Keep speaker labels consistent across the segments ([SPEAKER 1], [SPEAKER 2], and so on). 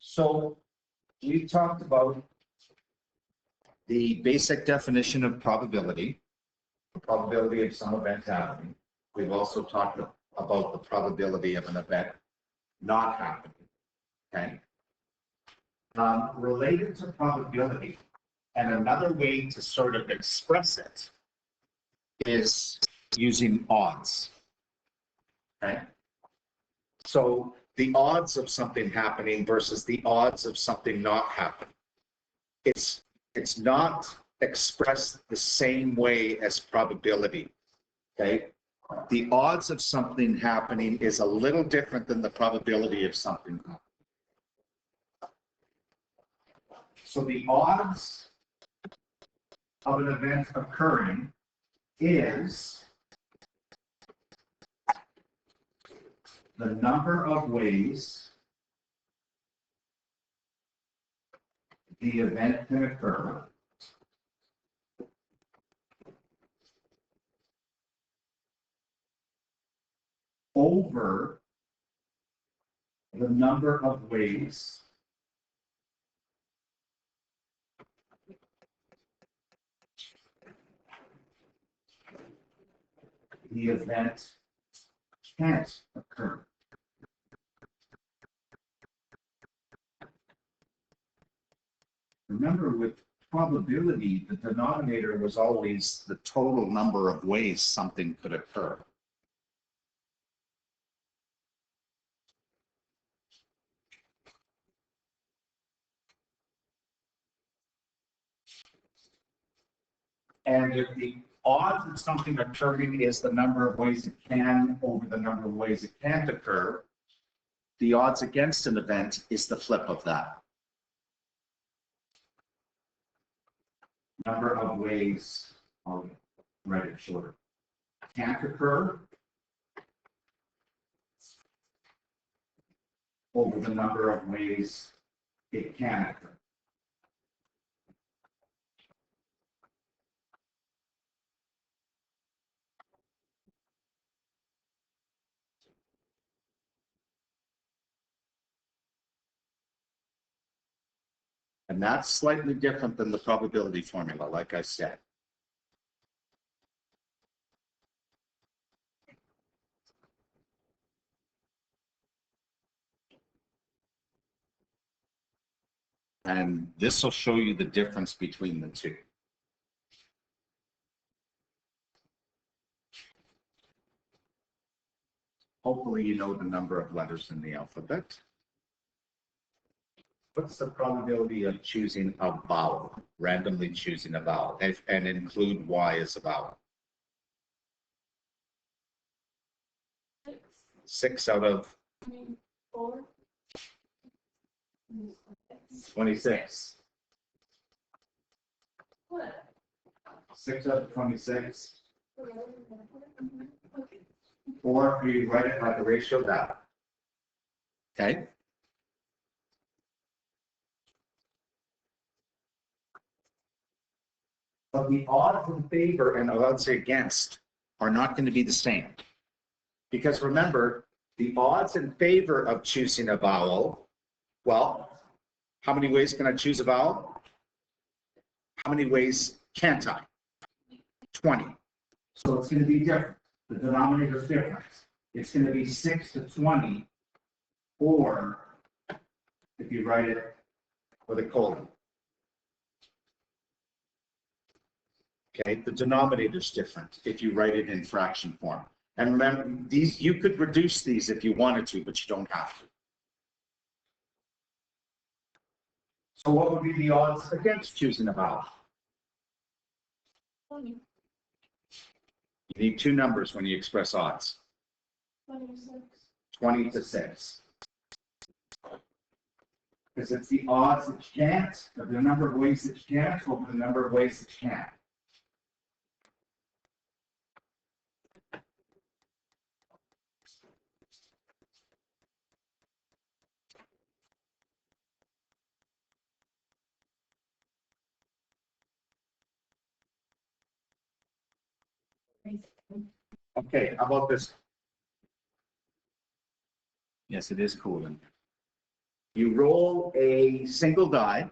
[SPEAKER 1] So we talked about the basic definition of probability, the probability of some event happening. We've also talked about the probability of an event not happening. Okay. Related to probability, and another way to sort of express it is using odds. Okay. So the odds of something happening versus the odds of something not happening. It's not expressed the same way as probability. Okay. The odds of something happening is a little different than the probability of something happening. So the odds of an event occurring is the number of ways the event can occur over the number of ways the event can't occur. Remember, with probability, the denominator was always the total number of ways something could occur. And if the odds of something occurring is the number of ways it can over the number of ways it can't occur, the odds against an event is the flip of that. Number of ways, I'll write it shorter, can't occur over the number of ways it can occur. And that's slightly different than the probability formula, like I said. And this will show you the difference between the two. Hopefully you know the number of letters in the alphabet. What's the probability of choosing a vowel, randomly choosing a vowel, and include Y as a vowel? 6 out of 26. 6 out of 26. Or if you write it by the ratio down. Okay. But the odds in favor and odds against are not going to be the same. Because remember, the odds in favor of choosing a vowel, well, how many ways can I choose a vowel? How many ways can't I? 20. So it's going to be different. The denominator is different. It's going to be 6 to 20, or if you write it with a colon. Okay, the denominator is different if you write it in fraction form. And remember, these, you could reduce these if you wanted to, but you don't have to. So what would be the odds against choosing a vowel?
[SPEAKER 2] 20.
[SPEAKER 1] You need two numbers when you express odds.
[SPEAKER 2] 26.
[SPEAKER 1] 20 to 6. Because it's the odds that you can't, of the number of ways that you can't over the number of ways that you can. Okay, how about this? Yes, it is cooling. You roll a single die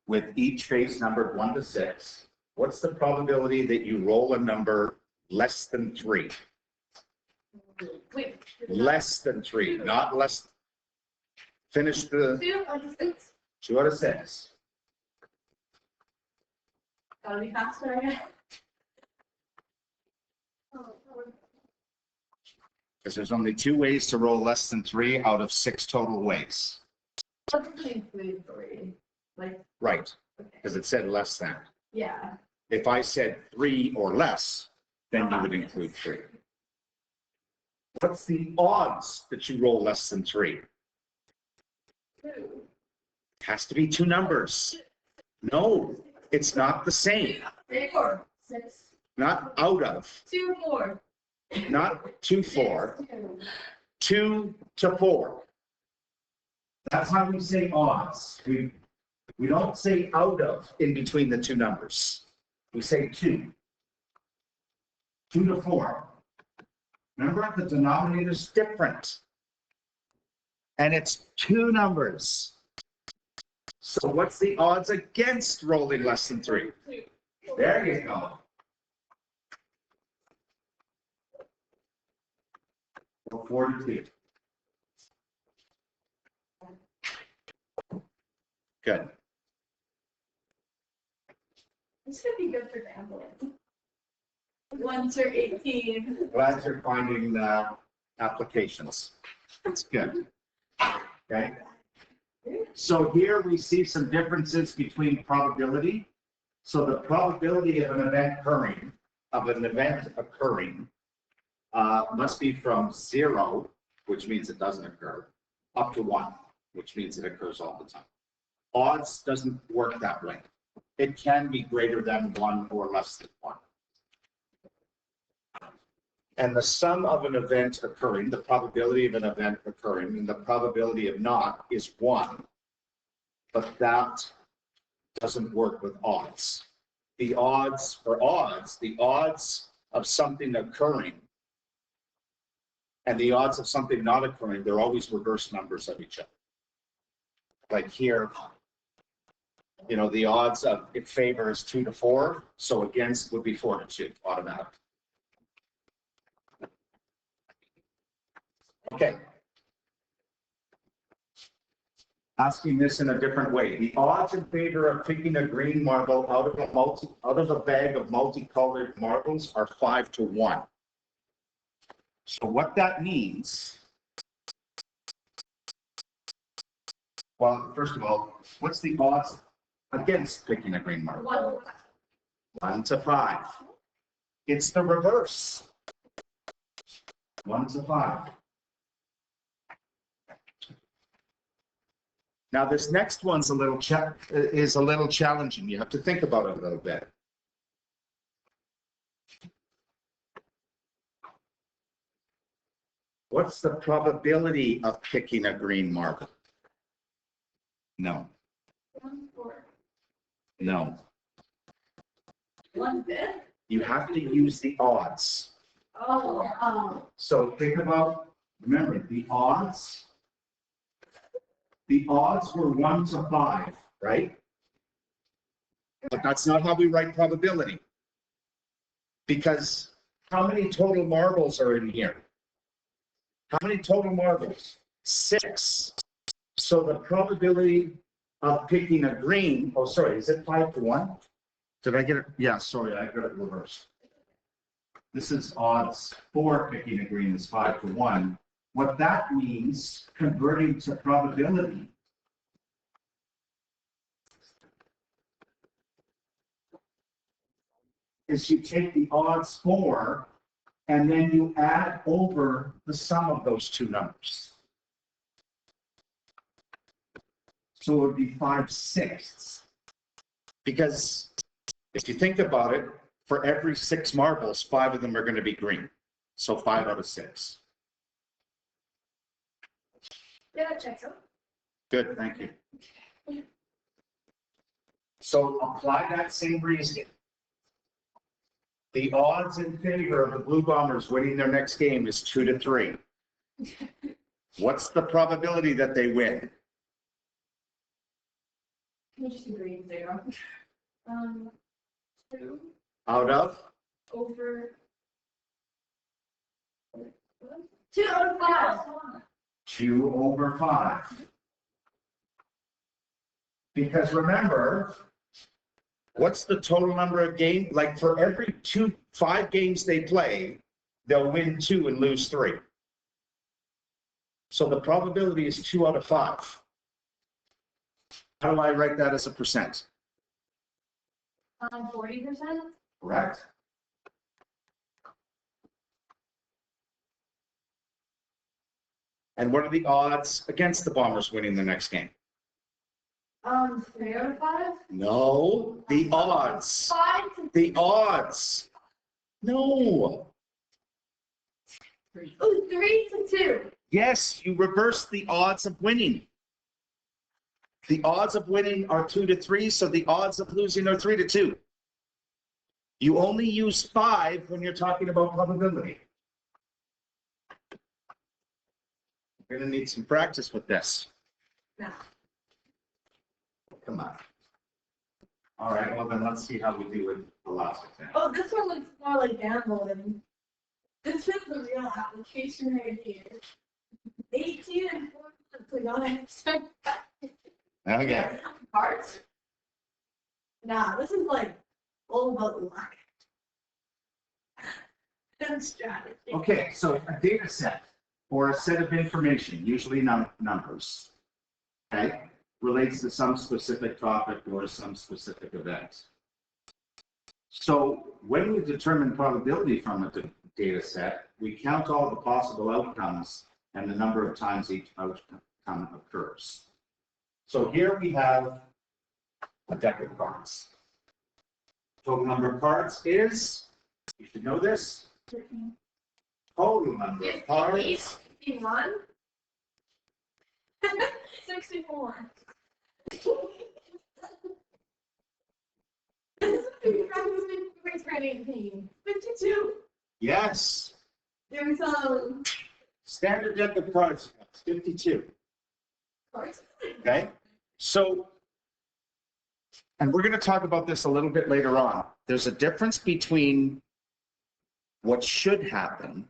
[SPEAKER 1] with each face numbered 1 to 6. What's the probability that you roll a number less than 3?
[SPEAKER 2] Wait.
[SPEAKER 1] Less than 3, not less. Finish the
[SPEAKER 2] 2 out of 6.
[SPEAKER 1] 2 out of 6.
[SPEAKER 2] Gotta be faster, I guess.
[SPEAKER 1] Because there's only 2 ways to roll less than 3 out of 6 total ways.
[SPEAKER 2] Let's include 3. Like,
[SPEAKER 1] Right,
[SPEAKER 2] okay.
[SPEAKER 1] because it said less than.
[SPEAKER 2] Yeah.
[SPEAKER 1] If I said 3 or less, then you would include 3. What's the odds that you roll less than 3?
[SPEAKER 2] 2.
[SPEAKER 1] It has to be 2 numbers. No, it's not the same.
[SPEAKER 2] 3, 4. 6.
[SPEAKER 1] Not out of,
[SPEAKER 2] 2, 4.
[SPEAKER 1] not 2, 4,
[SPEAKER 2] 2.
[SPEAKER 1] 2 to 4. That's how we say odds. We don't say out of in between the 2 numbers. We say 2. 2 to 4. Remember, the denominator is different. And it's 2 numbers. So what's the odds against rolling less than 3?
[SPEAKER 2] 2.
[SPEAKER 1] There you go. 4 to 2. Good.
[SPEAKER 2] This could be good for gambling. 1 or 18.
[SPEAKER 1] Glad you're finding applications. That's good. Okay. So here we see some differences between probability. So the probability of an event occurring, must be from 0, which means it doesn't occur, up to 1, which means it occurs all the time. Odds doesn't work that way. It can be greater than 1 or less than 1. And the sum of an event occurring, the probability of an event occurring, and the probability of not is 1. But that doesn't work with odds. The odds of something occurring and the odds of something not occurring, they're always reverse numbers of each other. Like here, you know, the odds of it favors 2 to 4, so against would be 4 to 2, automatic. Okay. Asking this in a different way. The odds in favor of picking a green marble out of a bag of multicolored marbles are 5 to 1. So what that means, well, first of all, what's the odds against picking a green marble? 1 to 5. It's the reverse. 1 to 5. Now, this next one's a little challenging. You have to think about it a little bit. What's the probability of picking a green marble? No.
[SPEAKER 2] 1, 4.
[SPEAKER 1] No.
[SPEAKER 2] 1/5.
[SPEAKER 1] You have to use the odds.
[SPEAKER 2] Oh.
[SPEAKER 1] So think about, remember, the odds were 1 to 5, right? But that's not how we write probability. Because how many total marbles are in here? How many total marbles? 6. So the probability of picking a green, oh, sorry, is it 5 to 1? Did I get it? Yeah, sorry, I got it reversed. This is odds for picking a green is 5 to 1. What that means, converting to probability, is you take the odds for and then you add over the sum of those 2 numbers. So it would be 5/6. Because if you think about it, for every 6 marbles, 5 of them are going to be green. So 5 out of 6.
[SPEAKER 2] Yeah, checks out.
[SPEAKER 1] Good, thank you. So apply that same reasoning. The odds in favor of the Blue Bombers winning their next game is 2 to 3. What's the probability that they win?
[SPEAKER 2] Can we just agree 0? 2
[SPEAKER 1] Out of?
[SPEAKER 2] over 2 out of 5.
[SPEAKER 1] 2 over 5. Because remember, what's the total number of games? Like for every 5 games they play, they'll win 2 and lose 3. So the probability is 2 out of 5. How do I write that as a percent?
[SPEAKER 2] 40%.
[SPEAKER 1] Correct. And what are the odds against the Bombers winning the next game?
[SPEAKER 2] 3 out of 5.
[SPEAKER 1] No, the odds.
[SPEAKER 2] 5 to
[SPEAKER 1] The odds. No.
[SPEAKER 2] 3 to 2.
[SPEAKER 1] Yes, you reverse the odds of winning. The odds of winning are 2 to 3, so the odds of losing are 3 to 2. You only use 5 when you're talking about probability. We're going to need some practice with this.
[SPEAKER 2] No.
[SPEAKER 1] Come on. All right, well then let's see how we do with the last example.
[SPEAKER 2] Oh, this one looks more like gambling. This is the real application right here. 18 and 4 months ago, I expect that.
[SPEAKER 1] Okay.
[SPEAKER 2] Cards? Nah, this is like all about luck. And strategy.
[SPEAKER 1] Okay, so a data set or a set of information, usually numbers, okay, relates to some specific topic or some specific event. So when we determine probability from a data set, we count all the possible outcomes and the number of times each outcome occurs. So here we have a deck of cards. Total number of cards is, you should know this, total number of cards.
[SPEAKER 2] 61. 64. This is 52.
[SPEAKER 1] Yes,
[SPEAKER 2] There's
[SPEAKER 1] standard deck of cards, 52.
[SPEAKER 2] cards.
[SPEAKER 1] Okay, so, and we're going to talk about this a little bit later on. There's a difference between what should happen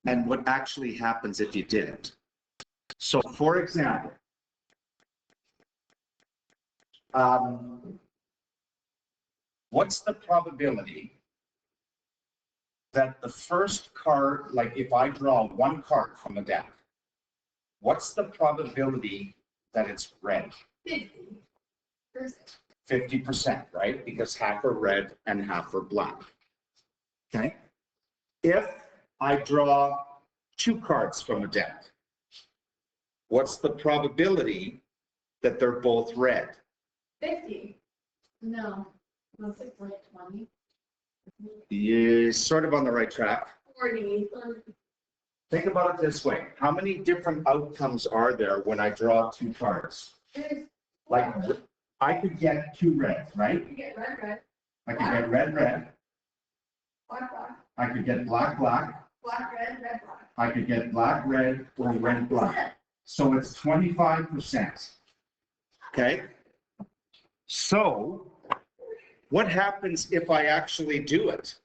[SPEAKER 1] and what actually happens if you didn't. So, for example, what's the probability that the first card, like if I draw one card from a deck, what's the probability that it's red?
[SPEAKER 2] 50%.
[SPEAKER 1] 50%, right? Because half are red and half are black. Okay. If I draw 2 cards from a deck, what's the probability that they're both red?
[SPEAKER 2] 50. No. That's like 20.
[SPEAKER 1] You're sort of on the right track.
[SPEAKER 2] 40.
[SPEAKER 1] Think about it this way. How many different outcomes are there when I draw 2 cards? Like, I could get 2 reds, right?
[SPEAKER 2] You get red, red,
[SPEAKER 1] I could get red, red.
[SPEAKER 2] black, black,
[SPEAKER 1] I could get black, black.
[SPEAKER 2] black, red, red, black.
[SPEAKER 1] I could get black, red, or red, black. So it's 25%. Okay? So what happens if I actually do it?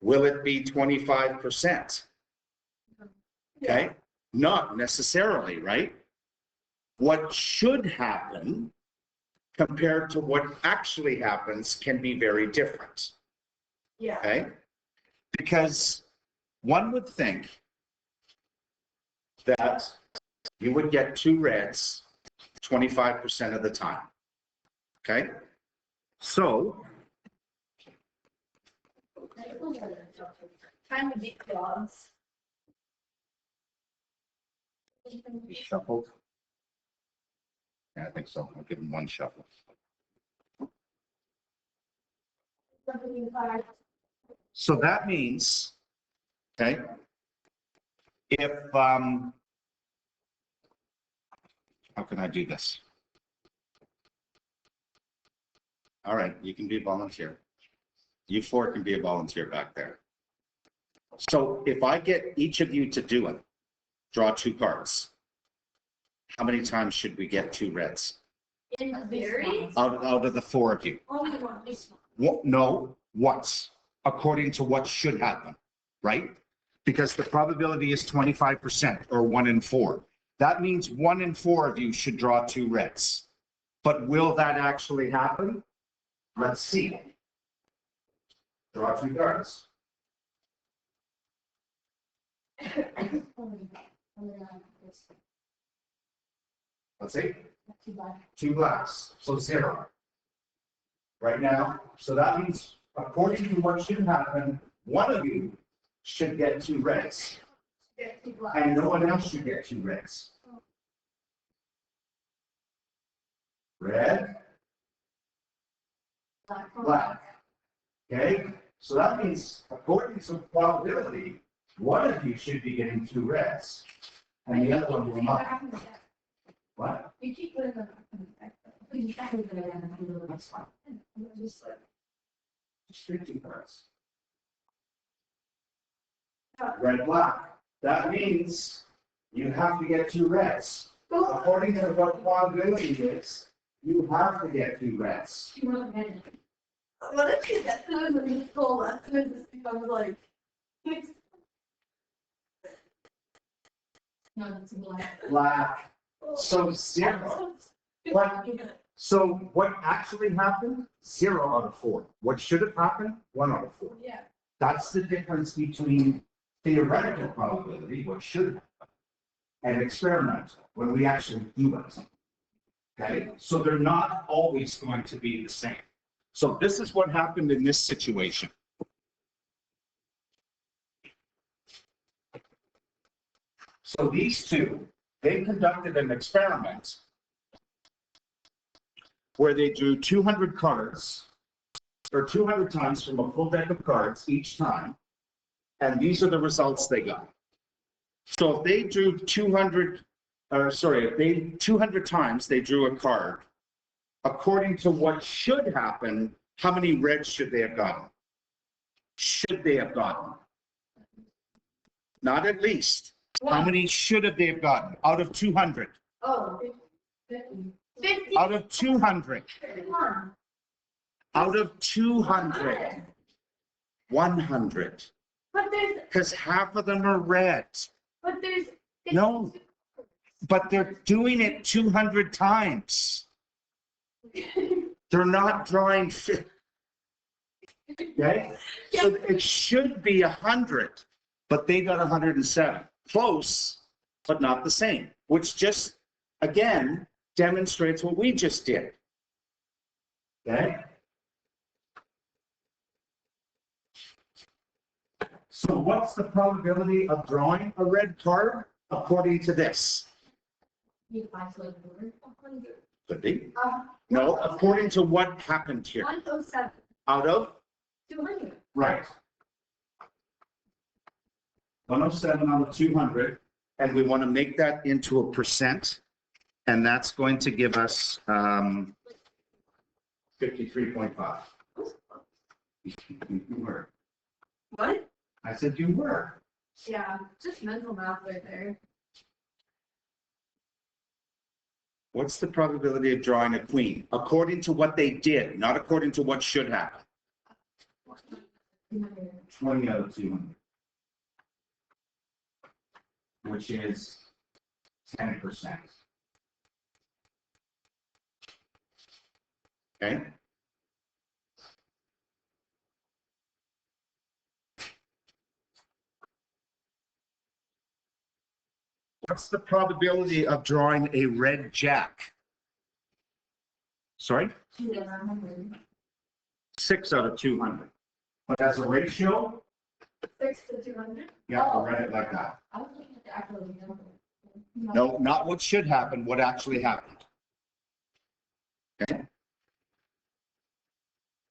[SPEAKER 1] Will it be 25%? Okay? Not necessarily, right? What should happen compared to what actually happens can be very different.
[SPEAKER 2] Yeah.
[SPEAKER 1] Okay? Because one would think that you would get 2 reds 25% of the time. Okay? So,
[SPEAKER 2] Time to beat dogs.
[SPEAKER 1] shuffled. Yeah, I think so. I'll give him 1 shuffle. So that means, okay, if, how can I do this? All right, you can be a volunteer. You 4 can be a volunteer back there. So if I get each of you to do it, draw 2 cards. how many times should we get 2 reds?
[SPEAKER 2] In theory,
[SPEAKER 1] Out of the 4 of you?
[SPEAKER 2] only one.
[SPEAKER 1] No, once, according to what should happen, right? Because the probability is 25% or 1 in 4. That means 1 in 4 of you should draw 2 reds. But will that actually happen? Let's see. Draw 2 cards. Let's see. 2 blacks, so 0. Right now, so that means according to what should happen, one of you should get 2 reds. And no one else should get 2 reds. Red, black. Okay, so that means according to probability, one of you should be getting 2 reds, and the other one will not. What?
[SPEAKER 2] You keep putting them.
[SPEAKER 1] Just 15 cards. Red, black. That means you have to get 2 reds. According to what probability is, you have to get 2 reds.
[SPEAKER 2] What if you get to the school lesson and just becomes like. No, that's black.
[SPEAKER 1] Black. So 0. What? So what actually happened? 0 out of 4. What should have happened? 1 out of 4.
[SPEAKER 2] Yeah.
[SPEAKER 1] That's the difference between theoretical probability, what should happen, and experimental, when we actually do it. Okay, so they're not always going to be the same. So this is what happened in this situation. So these two, they conducted an experiment where they drew 200 cards, or 200 times from a full deck of cards each time, and these are the results they got. So if they drew 200 times they drew a card, according to what should happen, how many reds should they have gotten? Should they have gotten? Not at least. How many should have they have gotten out of 200?
[SPEAKER 2] Oh, 50.
[SPEAKER 1] Out of 200.
[SPEAKER 2] 51.
[SPEAKER 1] Out of 200. 100.
[SPEAKER 2] But there's,
[SPEAKER 1] Because half of them are red.
[SPEAKER 2] but there's.
[SPEAKER 1] No. But they're doing it 200 times. They're not drawing 50. Okay? So it should be 100, but they got 107. Close, but not the same, which just, again, demonstrates what we just did. Okay? So what's the probability of drawing a red card according to this? Could be. No, according to what happened here.
[SPEAKER 2] 107.
[SPEAKER 1] Out of?
[SPEAKER 2] 200.
[SPEAKER 1] Right. 107 out of 200, and we want to make that into a percent, and that's going to give us 53.5. You were.
[SPEAKER 2] What?
[SPEAKER 1] I said you were.
[SPEAKER 2] Yeah, just mental math right there.
[SPEAKER 1] What's the probability of drawing a queen? According to what they did, not according to what should happen. 20 out of 200. Which is 10%. Okay? What's the probability of drawing a red jack? Sorry? 6 out of 200. But as a ratio,
[SPEAKER 2] 6 to 200.
[SPEAKER 1] you have to write it like that.
[SPEAKER 2] I was looking at the actual number.
[SPEAKER 1] No, not what should happen, what actually happened. Okay?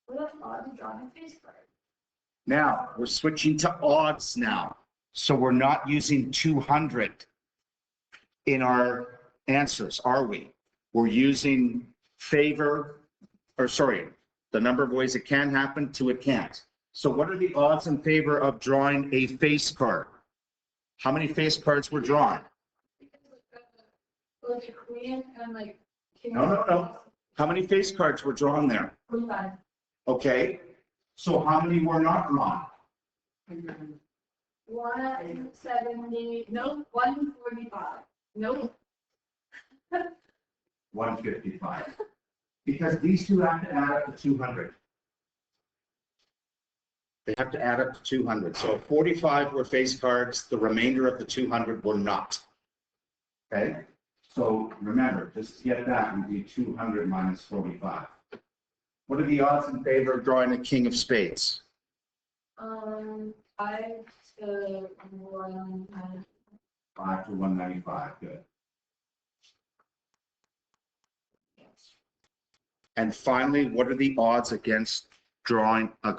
[SPEAKER 2] What if I'm drawing a face card?
[SPEAKER 1] Now, we're switching to odds now. So we're not using 200 in our answers, are we? We're using favor, or sorry, the number of ways it can happen to it can't. So what are the odds in favor of drawing a face card? How many face cards were drawn?
[SPEAKER 2] with the queen and like.
[SPEAKER 1] No. How many face cards were drawn there?
[SPEAKER 2] 45.
[SPEAKER 1] Okay, so how many were not drawn?
[SPEAKER 2] 170, no, 145. Nope.
[SPEAKER 1] 155. Because these two have to add up to 200. They have to add up to 200. So 45 were face cards, the remainder of the 200 were not. Okay? So remember, just to get that would be 200 minus 45. What are the odds in favor of drawing a king of spades?
[SPEAKER 2] 5 to 1.
[SPEAKER 1] 5 to 195, good. And finally, what are the odds against drawing a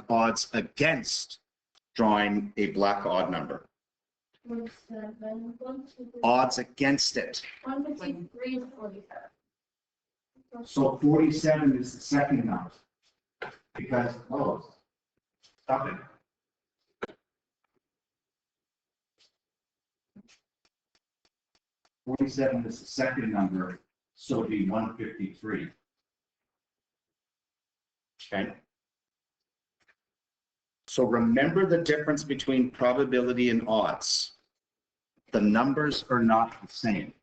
[SPEAKER 1] black odd number?
[SPEAKER 2] 7,
[SPEAKER 1] Odds against it.
[SPEAKER 2] 153 to 47.
[SPEAKER 1] So 47 is the second number. Because, stop it. $47 is the second number, so it'd be 153. Okay. So remember the difference between probability and odds. The numbers are not the same.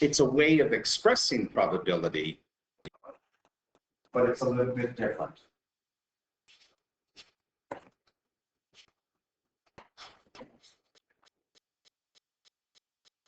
[SPEAKER 1] It's a way of expressing probability, but it's a little bit different.